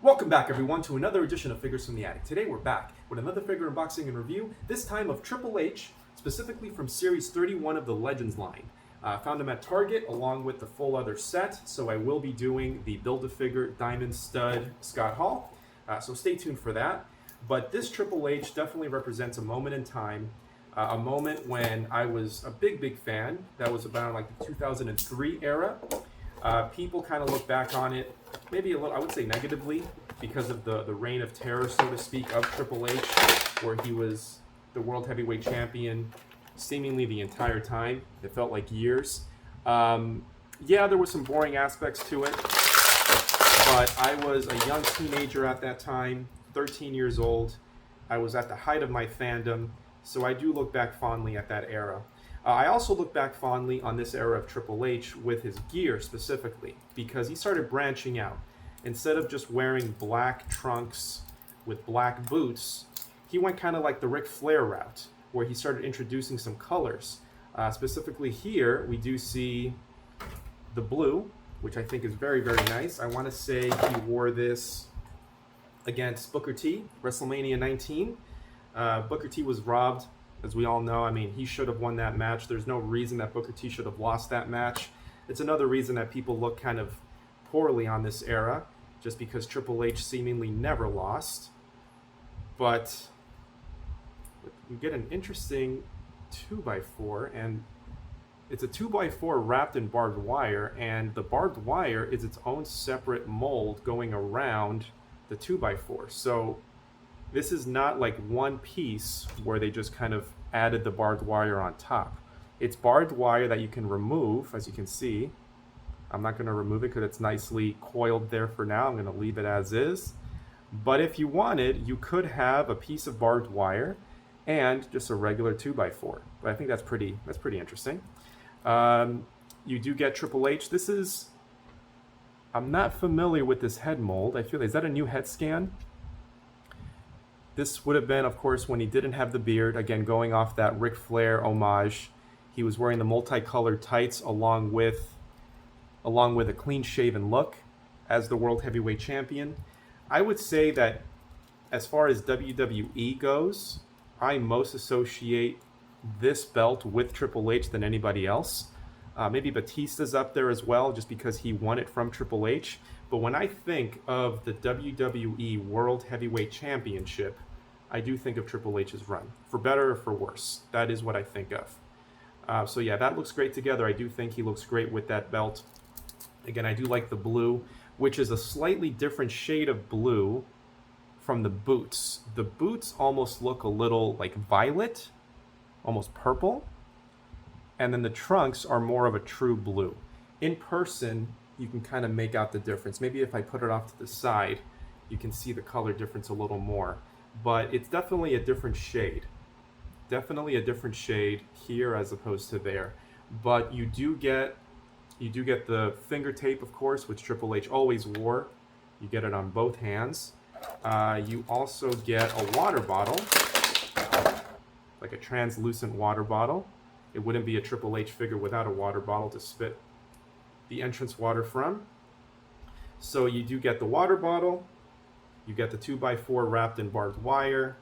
Welcome back, everyone, to another edition of Figures from the Attic. Today we're back with another figure unboxing and review, this time of Triple H, specifically from Series 31 of the Legends line. Found them at Target along with the full other set, so I will be doing the Build-A-Figure Diamond Stud Scott Hall, so stay tuned for that. But this Triple H definitely represents a moment in time, a moment when I was a big fan. That was about like the 2003 era. People kind of look back on it, maybe a little, I would say negatively, because of the reign of terror, so to speak, of Triple H, where he was the World Heavyweight Champion seemingly the entire time. It felt like years. Yeah, there were some boring aspects to it, but I was a young teenager at that time, 13 years old. I was at the height of my fandom, so I do look back fondly at that era. I also look back fondly on this era of Triple H with his gear specifically, because he started branching out. Instead of just wearing black trunks with black boots, he went kind of like the Ric Flair route, where he started introducing some colors. Specifically here, we do see the blue, which I think is very nice. I want to say he wore this against Booker T, WrestleMania 19. Booker T was robbed. As we all know, I mean, he should have won that match. There's no reason that Booker T should have lost that match. It's another reason that people look kind of poorly on this era, just because Triple H seemingly never lost. But you get an interesting 2x4, and it's a 2x4 wrapped in barbed wire, and the barbed wire is its own separate mold going around the 2x4. So this is not like one piece where they just kind of added the barbed wire on top. It's barbed wire that you can remove, as you can see. I'm not going to remove it because it's nicely coiled there for now. I'm going to leave it as is. But if you wanted, you could have a piece of barbed wire and just a regular 2x4. But I think that's pretty interesting. You do get Triple H. This is, I'm not familiar with this head mold. I feel, is that a new head scan? This would have been, of course, when he didn't have the beard. Again, going off that Ric Flair homage. He was wearing the multicolored tights along with a clean-shaven look as the World Heavyweight Champion. I would say that as far as WWE goes, I most associate this belt with Triple H than anybody else. Maybe Batista's up there as well, just because he won it from Triple H. But when I think of the WWE World Heavyweight Championship, I do think of Triple H's run. For better or for worse, that is what I think of. So yeah, that looks great together. I do think he looks great with that belt. Again, I do like the blue, which is a slightly different shade of blue from the boots. The boots almost look a little like violet, almost purple. And then the trunks are more of a true blue. In person, you can kind of make out the difference. Maybe if I put it off to the side, you can see the color difference a little more. But it's definitely a different shade. Definitely a different shade here as opposed to there. But you do get the finger tape, of course, which Triple H always wore. You get it on both hands. You also get a water bottle, like a translucent water bottle. It wouldn't be a Triple H figure without a water bottle to spit the entrance water from. So you do get the water bottle. You get the 2x4 wrapped in barbed wire.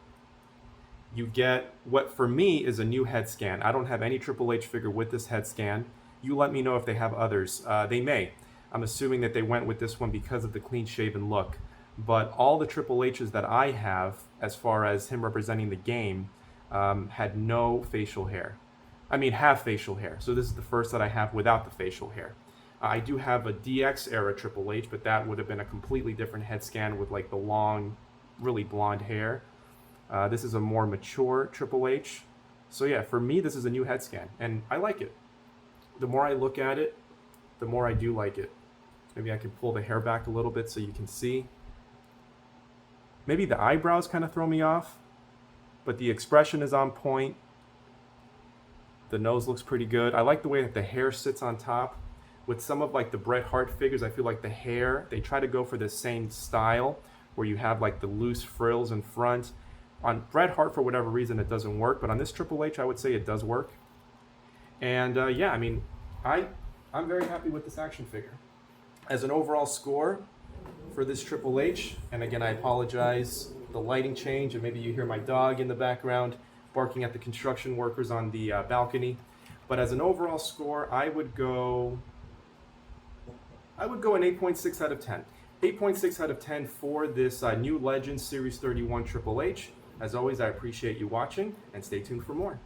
You get what for me is a new head scan. I don't have any Triple H figure with this head scan. You let me know if they have others. They may. I'm assuming that they went with this one because of the clean-shaven look. But all the Triple H's that I have, as far as him representing the game, had no facial hair. I mean, have facial hair. So this is the first that I have without the facial hair. I do have a DX era Triple H, but that would have been a completely different head scan with like the long, really blonde hair. This is a more mature Triple H. So yeah, for me, this is a new head scan, and I like it. The more I look at it, the more I do like it. Maybe I can pull the hair back a little bit so you can see. Maybe the eyebrows kind of throw me off, but the expression is on point. The nose looks pretty good. I like the way that the hair sits on top. With some of like the Bret Hart figures, I feel like the hair, they try to go for the same style where you have like the loose frills in front. On Bret Hart, for whatever reason, it doesn't work, but on this Triple H, I would say it does work. And yeah, I mean, I'm very happy with this action figure. As an overall score, for this Triple H. And again, I apologize the lighting change, and maybe you hear my dog in the background barking at the construction workers on the balcony. But as an overall score, I would go an 8.6 out of 10. 8.6 out of 10 for this new Legends Series 31 Triple H. As always, I appreciate you watching, and stay tuned for more.